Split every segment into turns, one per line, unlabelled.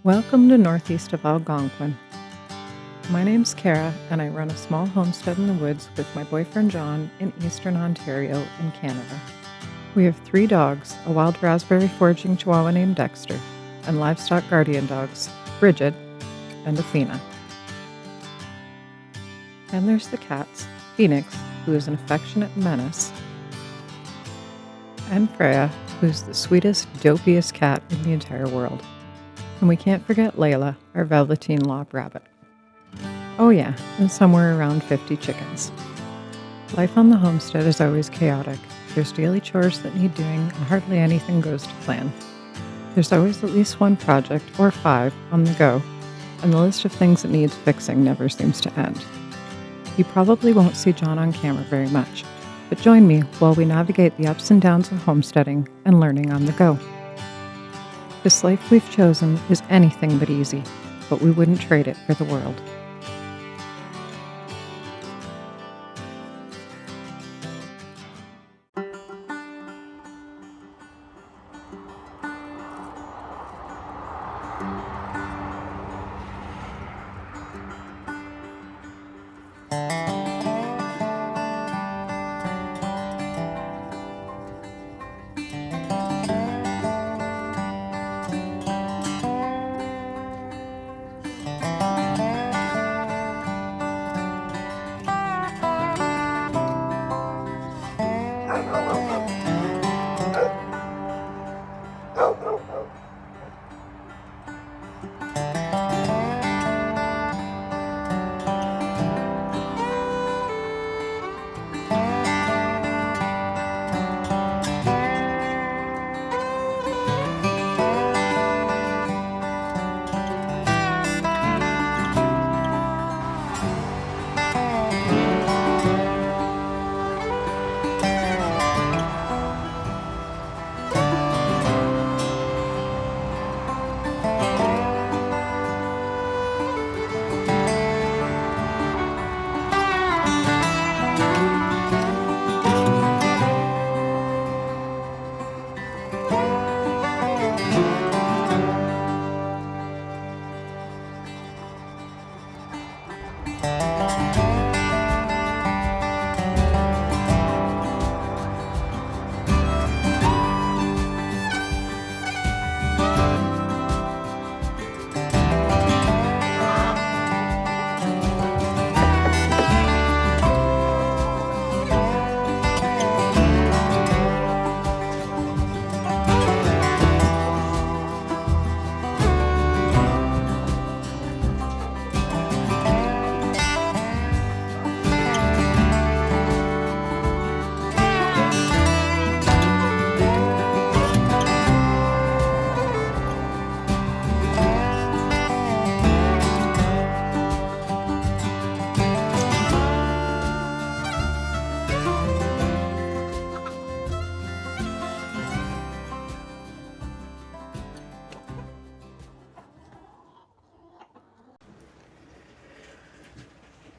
Welcome to northeast of Algonquin. My name's Kara, and I run a small homestead in the woods with my boyfriend John in eastern Ontario in Canada. We have 3 dogs, a wild raspberry foraging chihuahua named Dexter, and livestock guardian dogs, Bridget and Athena. And there's the cats, Phoenix, who is an affectionate menace, and Freya, who's the sweetest, dopiest cat in the entire world. And we can't forget Layla, our velveteen lob rabbit. Oh yeah, and somewhere around 50 chickens. Life on the homestead is always chaotic. There's daily chores that need doing, and hardly anything goes to plan. There's always at least one project, or 5, on the go, and the list of things that needs fixing never seems to end. You probably won't see John on camera very much, but join me while we navigate the ups and downs of homesteading and learning on the go. This life we've chosen is anything but easy, but we wouldn't trade it for the world.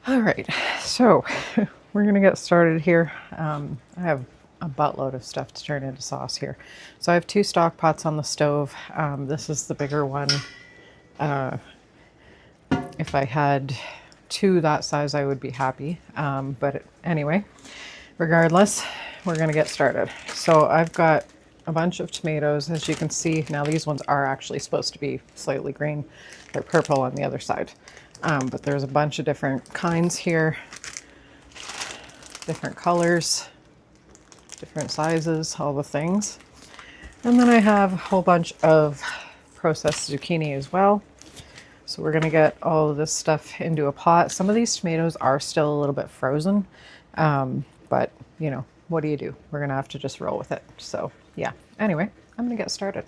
All right, so we're gonna get started here. I have a buttload of stuff to turn into sauce here. So I have 2 stock pots on the stove. This is the bigger one. If I had 2 that size, I would be happy. But anyway, regardless, we're gonna get started. So I've got a bunch of tomatoes, as you can see. Now these ones are actually supposed to be slightly green. They're purple on the other side. But there's a bunch of different kinds here, different colors, different sizes, all the things. And then I have a whole bunch of processed zucchini as well. So we're gonna get all of this stuff into a pot. Some of these tomatoes are still a little bit frozen, but you know, what do you do? We're gonna have to just roll with it. So yeah, anyway, I'm gonna get started.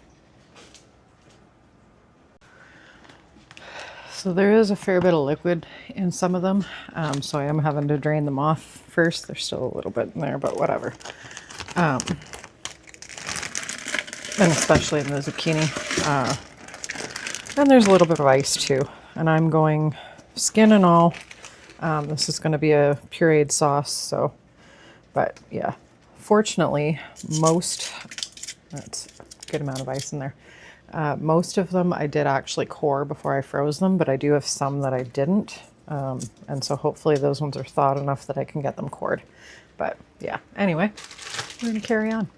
So there is a fair bit of liquid in some of them, so I am having to drain them off first. There's still a little bit in there, but whatever. And especially in the zucchini. And there's a little bit of ice too. And I'm going skin and all. This is going to be a pureed sauce, so, but yeah. Fortunately, most, let's good amount of ice in there. Most of them I did actually core before I froze them, but I do have some that I didn't. And so hopefully those ones are thawed enough that I can get them cored. But yeah, anyway, we're gonna carry on.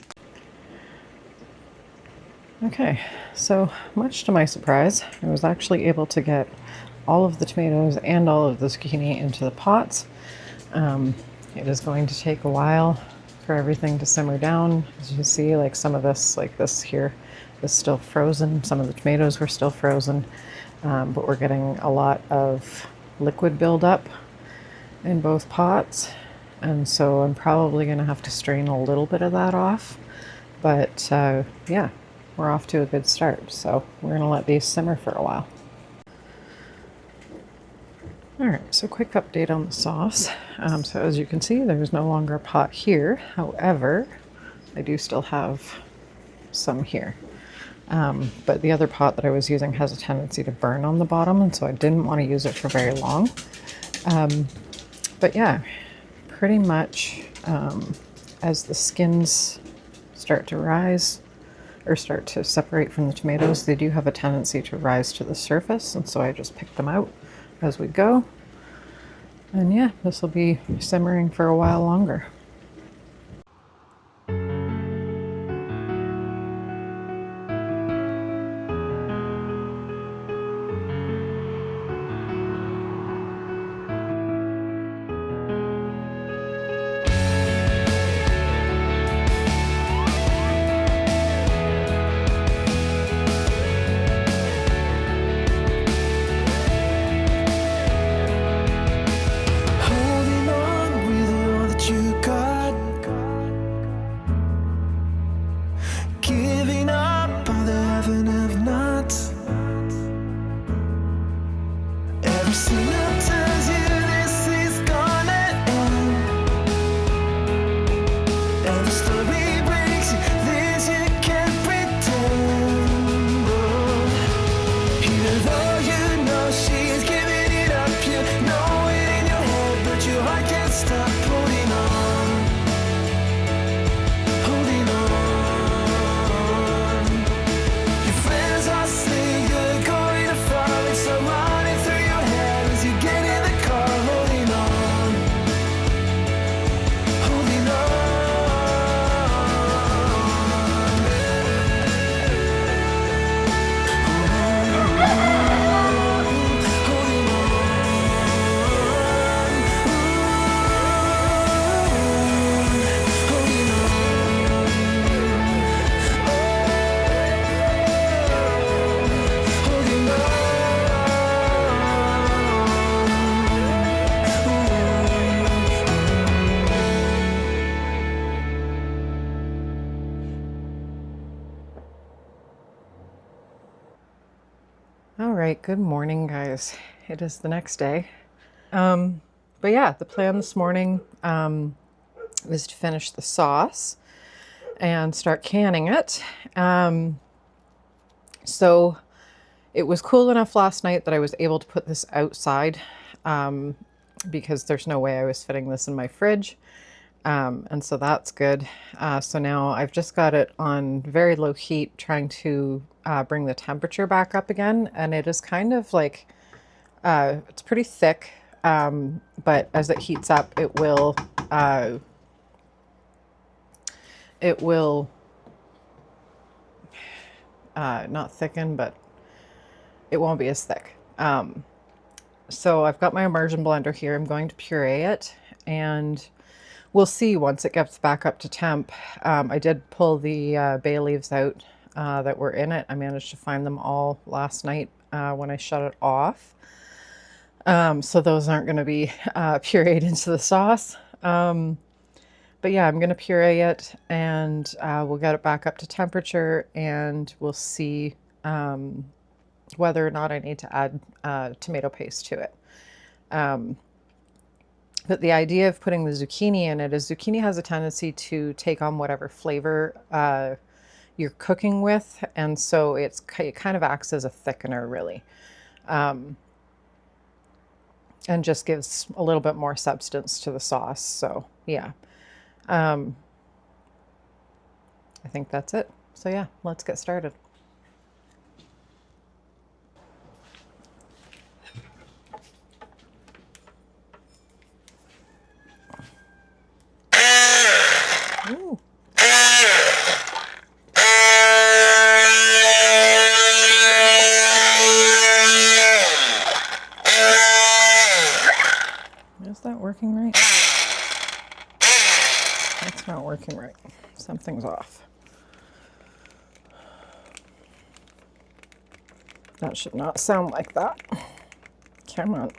Okay, so much to my surprise, I was actually able to get all of the tomatoes and all of the zucchini into the pots. It is going to take a while for everything to simmer down. As you can see, like some of this, like this here, is still frozen. Some of the tomatoes were still frozen, but we're getting a lot of liquid buildup in both pots. And so I'm probably gonna have to strain a little bit of that off. But yeah, we're off to a good start. So we're gonna let these simmer for a while. All right, so quick update on the sauce. So as you can see, there's no longer a pot here. However, I do still have some here. But the other pot that I was using has a tendency to burn on the bottom, and so I didn't want to use it for very long. But yeah, pretty much as the skins start to rise or start to separate from the tomatoes, they do have a tendency to rise to the surface, and so I just pick them out as we go. And yeah, this will be simmering for a while longer. All right, good morning, guys. It is the next day. But yeah, the plan this morning was to finish the sauce and start canning it. So it was cool enough last night that I was able to put this outside because there's no way I was fitting this in my fridge. And so that's good. So now I've just got it on very low heat, trying to bring the temperature back up again. And it is kind of like, it's pretty thick, but as it heats up, it will not thicken, but it won't be as thick. So I've got my immersion blender here. I'm going to puree it, and we'll see once it gets back up to temp. I did pull the bay leaves out that were in it. I managed to find them all last night when I shut it off. So those aren't going to be pureed into the sauce. But yeah, I'm going to puree it, and we'll get it back up to temperature, and we'll see whether or not I need to add tomato paste to it. But the idea of putting the zucchini in it is zucchini has a tendency to take on whatever flavor you're cooking with, and so it kind of acts as a thickener, really, and just gives a little bit more substance to the sauce. So yeah, I think that's it. So yeah, let's get started. Ooh. Is that working right? That's not working right. Something's off. That should not sound like that. Come on.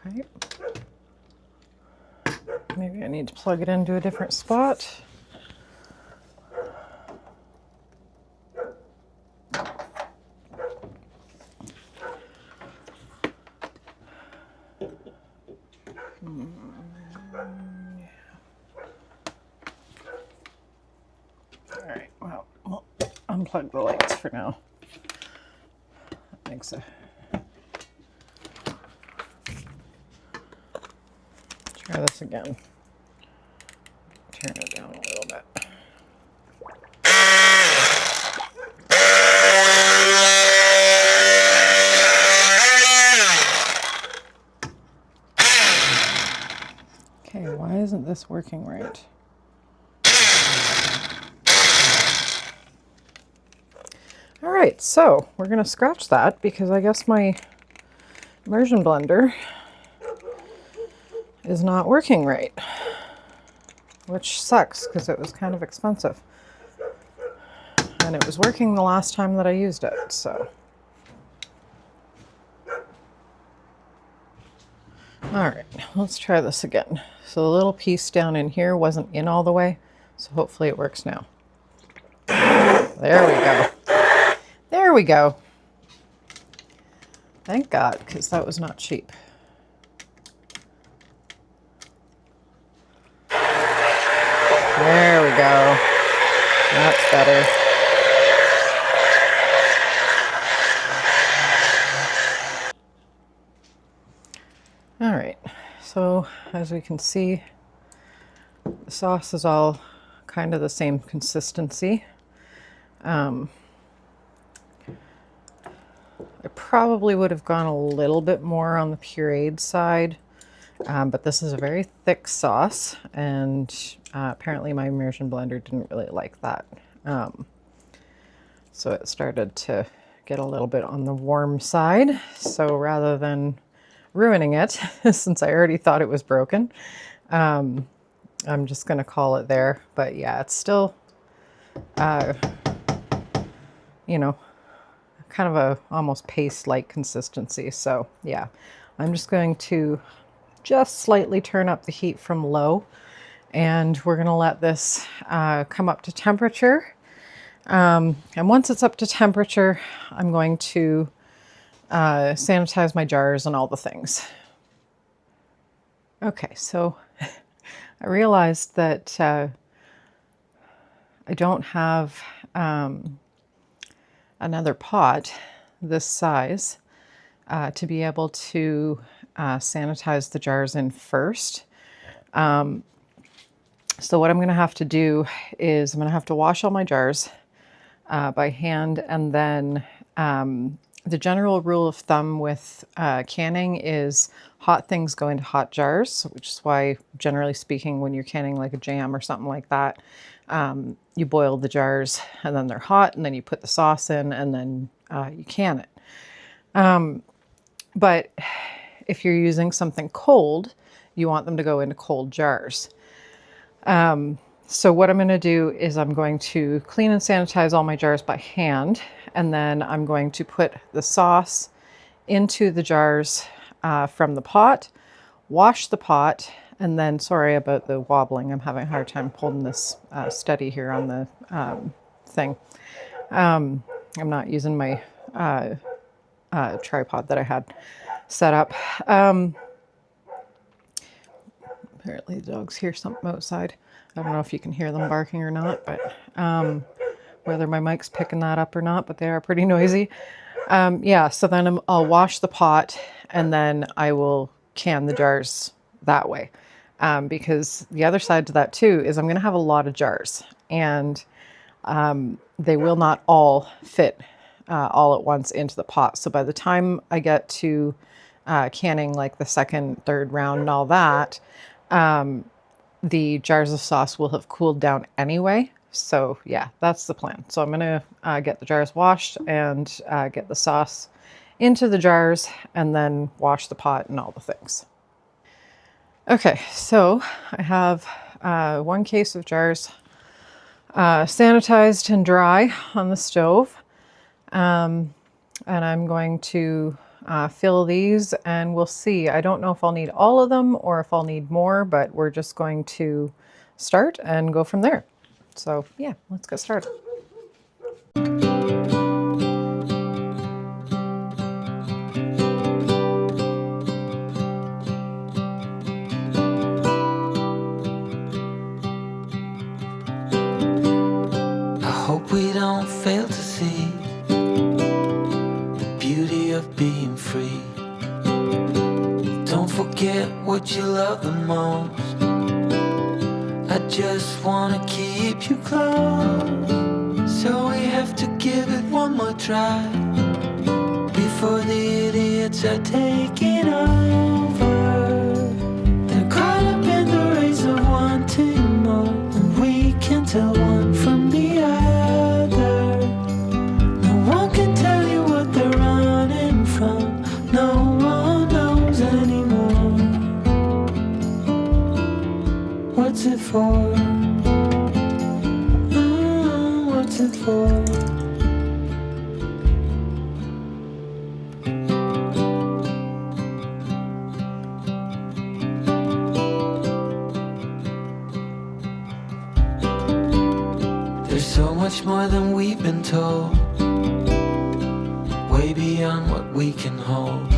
Okay. Maybe I need to plug it into a different spot. All right, well, we'll unplug the lights for now. That makes a... Try this again. Turn it down a little bit. Okay, why isn't this working right? All right, so we're gonna scratch that because I guess my immersion blender is not working right, which sucks because it was kind of expensive. And it was working the last time that I used it, so. All right, let's try this again. So the little piece down in here wasn't in all the way, so hopefully it works now. There we go. There we go. Thank God, because that was not cheap. There we go. That's better. All right, so as we can see, the sauce is all kind of the same consistency. I probably would have gone a little bit more on the pureed side, but this is a very thick sauce, and apparently my immersion blender didn't really like that. So it started to get a little bit on the warm side. So rather than ruining it, since I already thought it was broken, I'm just going to call it there. But yeah, it's still, you know, kind of a almost paste-like consistency. So yeah, I'm just going to just slightly turn up the heat from low, and we're going to let this come up to temperature. And once it's up to temperature, I'm going to sanitize my jars and all the things. Okay, so I realized that I don't have another pot this size to be able to sanitize the jars in first. So what I'm going to have to do is I'm going to have to wash all my jars by hand, and then the general rule of thumb with canning is hot things go into hot jars, which is why, generally speaking, when you're canning like a jam or something like that, you boil the jars and then they're hot, and then you put the sauce in, and then you can it. But if you're using something cold, you want them to go into cold jars. So what I'm going to do is I'm going to clean and sanitize all my jars by hand, and then I'm going to put the sauce into the jars from the pot, wash the pot, and then, sorry about the wobbling, I'm having a hard time holding this steady here on the thing. I'm not using my tripod that I had set up. Apparently the dogs hear something outside. I don't know if you can hear them barking or not, but whether my mic's picking that up or not, but they are pretty noisy. Yeah, so then I'll wash the pot, and then I will can the jars that way. Because the other side to that too is I'm going to have a lot of jars, and they will not all fit all at once into the pot. So by the time I get to canning like the second, third round and all that, the jars of sauce will have cooled down anyway. So yeah, that's the plan. So I'm going to get the jars washed and get the sauce into the jars and then wash the pot and all the things. Okay, so I have 1 case of jars sanitized and dry on the stove. And I'm going to fill these, and we'll see. I don't know if I'll need all of them or if I'll need more, but we're just going to start and go from there. So yeah, let's get started.
Hope we don't fail to see the beauty of being free. Don't forget what you love the most. I just wanna keep you close, so we have to give it one more try before the idiots are taking over. They're caught up in the race of wanting more, and we can tell one from the other. No one can tell you what they're running from. No one knows anymore. What's it for? What's it for? There's so much more than we've been told, way beyond what we can hold.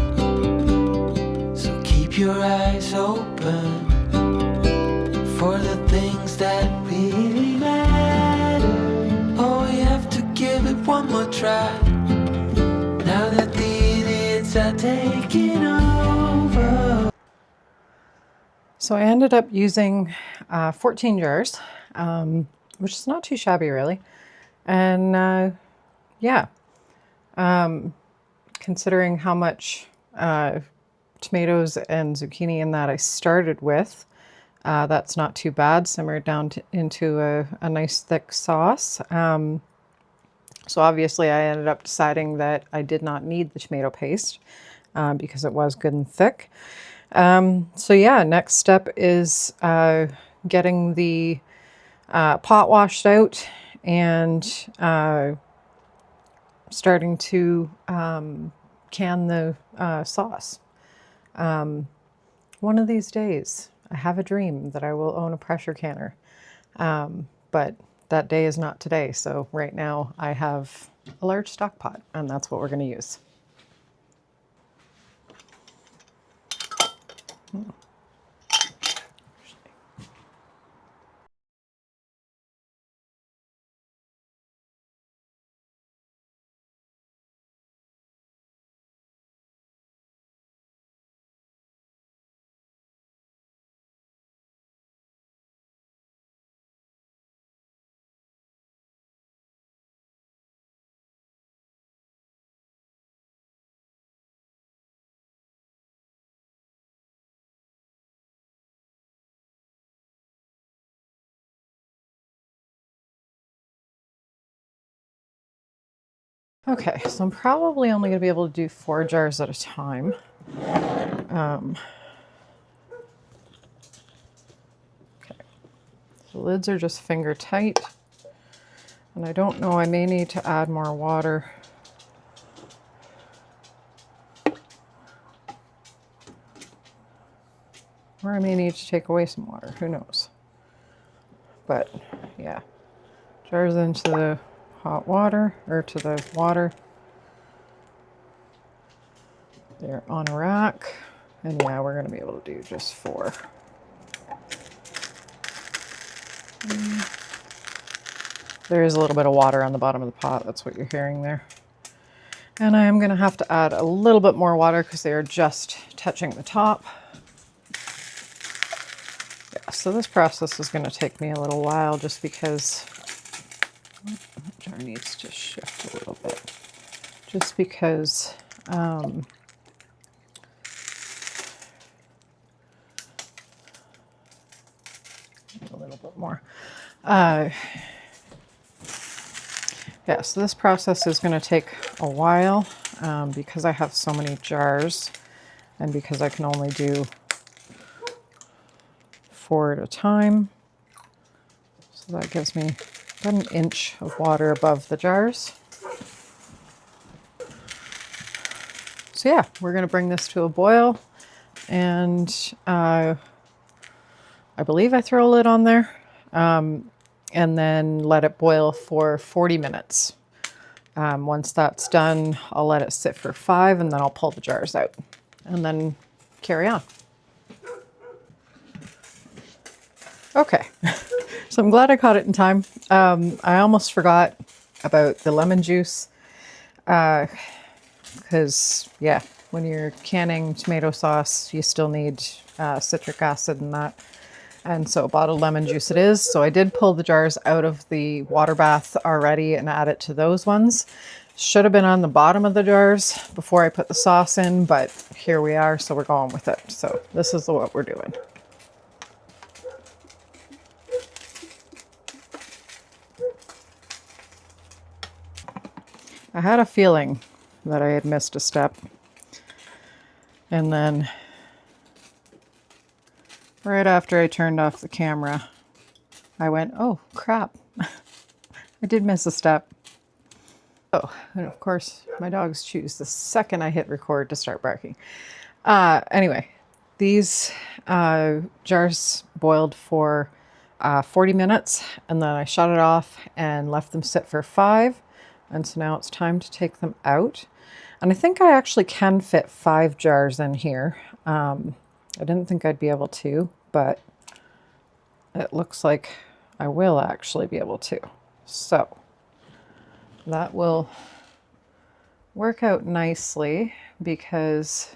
So keep your eyes open for the things that really matter. Oh, we have to give it one more try now that the idiots are taking over.
So I ended up using 14 jars, which is not too shabby really. And yeah, considering how much tomatoes and zucchini in that I started with, that's not too bad. Simmered down into a nice thick sauce. So obviously I ended up deciding that I did not need the tomato paste because it was good and thick. So yeah, next step is getting the pot washed out and starting to can the sauce. One of these days, I have a dream that I will own a pressure canner, but that day is not today. So right now I have a large stock pot, and that's what we're going to use. Okay, so I'm probably only going to be able to do 4 jars at a time. Okay, the lids are just finger tight, and I don't know, I may need to add more water. Or I may need to take away some water, who knows. But yeah, jars into the hot water, or to the water. They're on a rack, and yeah, we're going to be able to do just 4. There is a little bit of water on the bottom of the pot, that's what you're hearing there. And I am going to have to add a little bit more water because they are just touching the top. Yeah, so this process is going to take me a little while just because the jar needs to shift a little bit. Just because a little bit more. Yeah, so this process is going to take a while because I have so many jars and because I can only do 4 at a time. So that gives me about an inch of water above the jars. So yeah, we're going to bring this to a boil, and I believe I throw a lid on there and then let it boil for 40 minutes. Once that's done, I'll let it sit for 5 and then I'll pull the jars out and then carry on. Okay, so I'm glad I caught it in time. I almost forgot about the lemon juice because, yeah, when you're canning tomato sauce, you still need citric acid and that. And so bottled lemon juice it is. So I did pull the jars out of the water bath already and add it to those ones. Should have been on the bottom of the jars before I put the sauce in, but here we are, so we're going with it. So this is what we're doing. I had a feeling that I had missed a step. And then right after I turned off the camera, I went, oh crap, I did miss a step. Oh, and of course my dogs choose the second I hit record to start barking. Anyway, these jars boiled for 40 minutes and then I shut it off and left them sit for 5. And so now it's time to take them out. And I think I actually can fit 5 jars in here. I didn't think I'd be able to, but it looks like I will actually be able to. So that will work out nicely because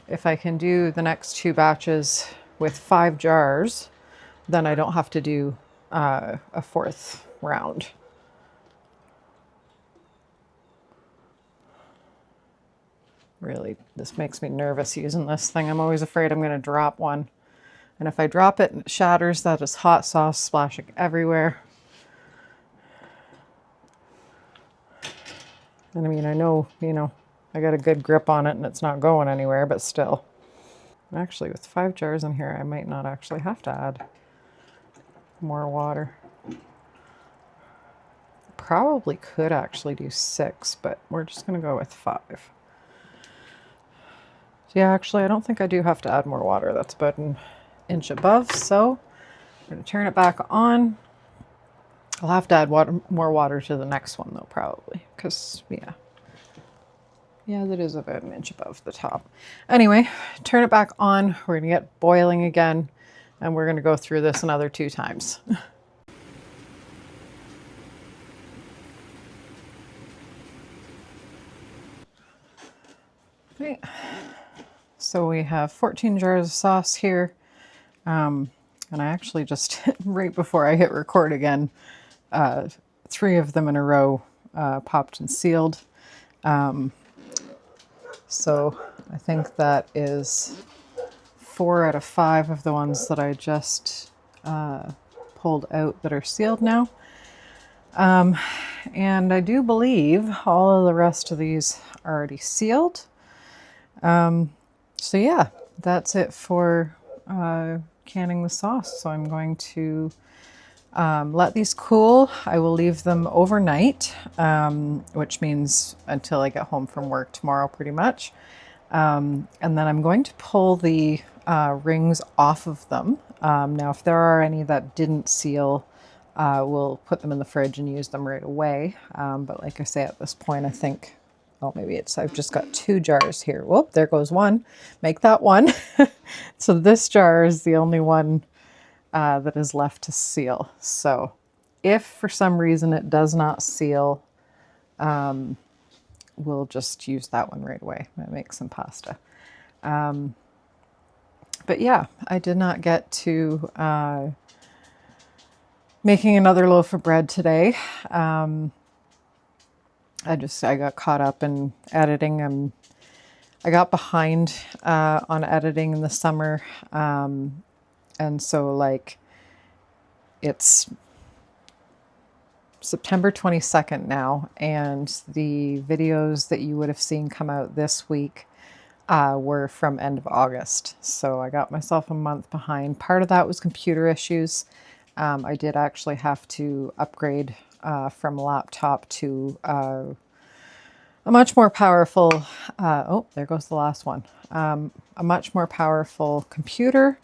if I can do the next 2 batches with 5 jars, then I don't have to do a 4th round. Really, this makes me nervous using this thing. I'm always afraid I'm going to drop one. And if I drop it and it shatters, that is hot sauce splashing everywhere. And I mean, I know, I got a good grip on it and it's not going anywhere, but still. Actually, with 5 jars in here, I might not actually have to add more water. Probably could actually do 6, but we're just going to go with 5. So yeah, actually, I don't think I do have to add more water. That's about an inch above. So I'm going to turn it back on. I'll have to add more water to the next one though, probably, because yeah, that is about an inch above the top. Anyway, turn it back on. We're going to get boiling again, and we're going to go through this another 2 times. Okay. So we have 14 jars of sauce here. And I actually just, right before I hit record again, 3 of them in a row popped and sealed. So I think that is 4 out of 5 of the ones that I just pulled out that are sealed now. And I do believe all of the rest of these are already sealed. So yeah, that's it for canning the sauce. So I'm going to let these cool. I will leave them overnight, which means until I get home from work tomorrow pretty much. And then I'm going to pull the rings off of them. Now, if there are any that didn't seal, we'll put them in the fridge and use them right away. But like I say, at this point, I think, oh, maybe I've just got 2 jars here. Whoop, there goes one. Make that one. So this jar is the only one that is left to seal. So if for some reason it does not seal, we'll just use that one right away. I make some pasta. But yeah, I did not get to making another loaf of bread today. I got caught up in editing. I got behind on editing in the summer. And so like it's September 22nd now, and the videos that you would have seen come out this week were from end of August. So I got myself a month behind. Part of that was computer issues. I did actually have to upgrade from a laptop to a much more powerful, oh, there goes the last one, a much more powerful computer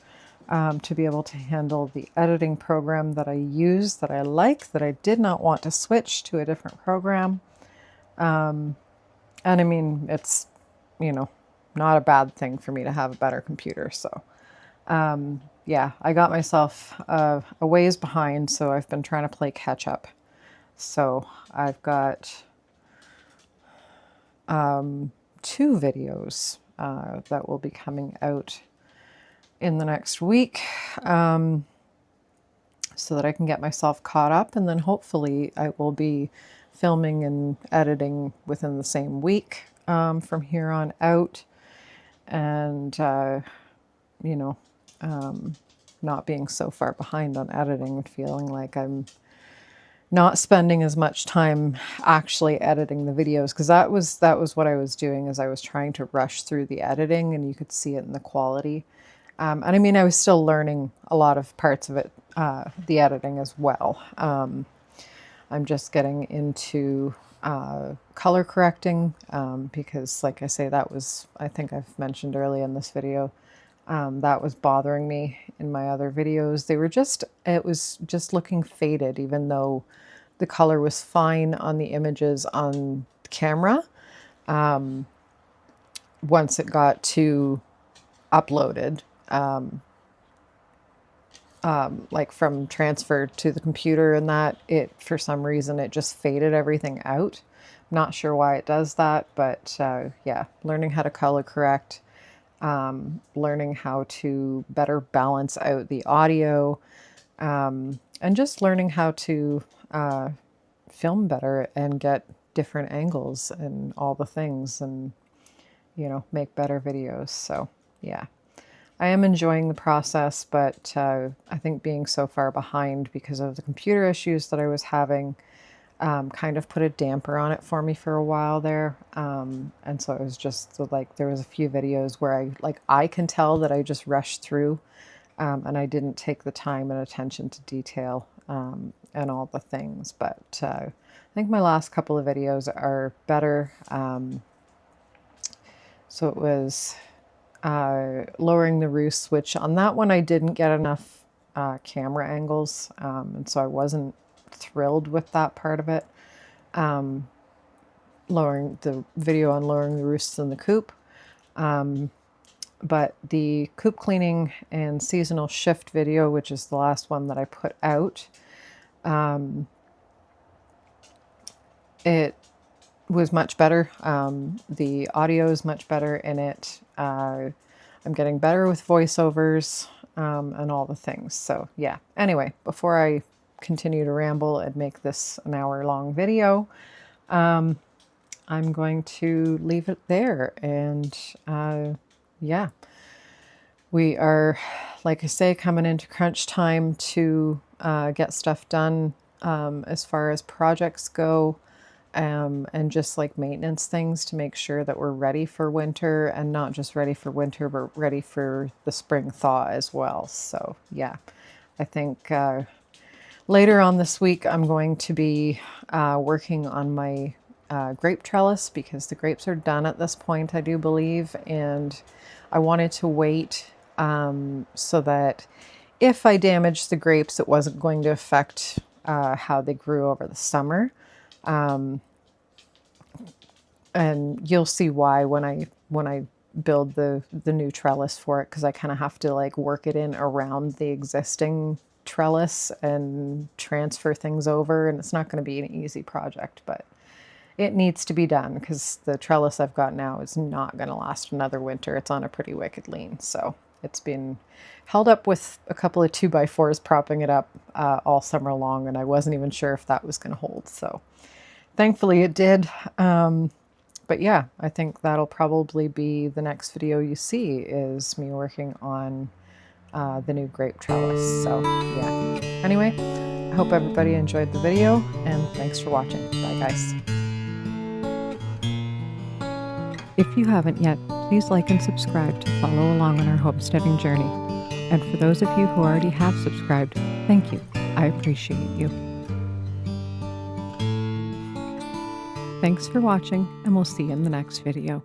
to be able to handle the editing program that I use, that I like, that I did not want to switch to a different program. And I mean, it's, you know, not a bad thing for me to have a better computer. So yeah, I got myself a ways behind, so I've been trying to play catch up. So I've got 2 videos that will be coming out in the next week, so that I can get myself caught up, and then hopefully I will be filming and editing within the same week from here on out, and you know, not being so far behind on editing and feeling like I'm not spending as much time actually editing the videos, because that was what I was doing, is I was trying to rush through the editing, and you could see it in the quality. And I mean, I was still learning a lot of parts of it, the editing as well. I'm just getting into color correcting because, like I say, that was, I think I've mentioned earlier in this video, that was bothering me in my other videos. It was just looking faded, even though the color was fine on the images on camera. Once it got to uploaded, like from transfer to the computer, and that for some reason it just faded everything out. I'm not sure why it does that, but yeah, learning how to color correct, learning how to better balance out the audio, and just learning how to film better and get different angles and all the things, and you know, make better videos. So yeah, I am enjoying the process, but I think being so far behind because of the computer issues that I was having kind of put a damper on it for me for a while there. And so it was just like, there was a few videos where I can tell that I just rushed through, and I didn't take the time and attention to detail and all the things. But I think my last couple of videos are better. So it was lowering the roost, which on that one I didn't get enough camera angles, and so I wasn't thrilled with that part of it. Lowering the video on lowering the roosts in the coop. But the coop cleaning and seasonal shift video, which is the last one that I put out, it was much better. The audio is much better in it. I'm getting better with voiceovers and all the things. So yeah, anyway, before I continue to ramble and make this an hour-long video, I'm going to leave it there. And yeah, we are, like I say, coming into crunch time to get stuff done as far as projects go. And just like maintenance things to make sure that we're ready for winter, and not just ready for winter, but ready for the spring thaw as well. So yeah, I think later on this week, I'm going to be working on my grape trellis, because the grapes are done at this point, I do believe. And I wanted to wait so that if I damaged the grapes, it wasn't going to affect how they grew over the summer. And you'll see why when I build the new trellis for it, because I kind of have to like work it in around the existing trellis and transfer things over, and it's not going to be an easy project. But it needs to be done because the trellis I've got now is not going to last another winter. It's on a pretty wicked lean. So it's been held up with a couple of 2x4s propping it up all summer long, and I wasn't even sure if that was going to hold. So thankfully it did. But yeah, I think that'll probably be the next video you see is me working on the new grape trellis. So yeah. Anyway, I hope everybody enjoyed the video, and thanks for watching. Bye guys. If you haven't yet, please like and subscribe to follow along on our homesteading journey. And for those of you who already have subscribed, thank you. I appreciate you. Thanks for watching, and we'll see you in the next video.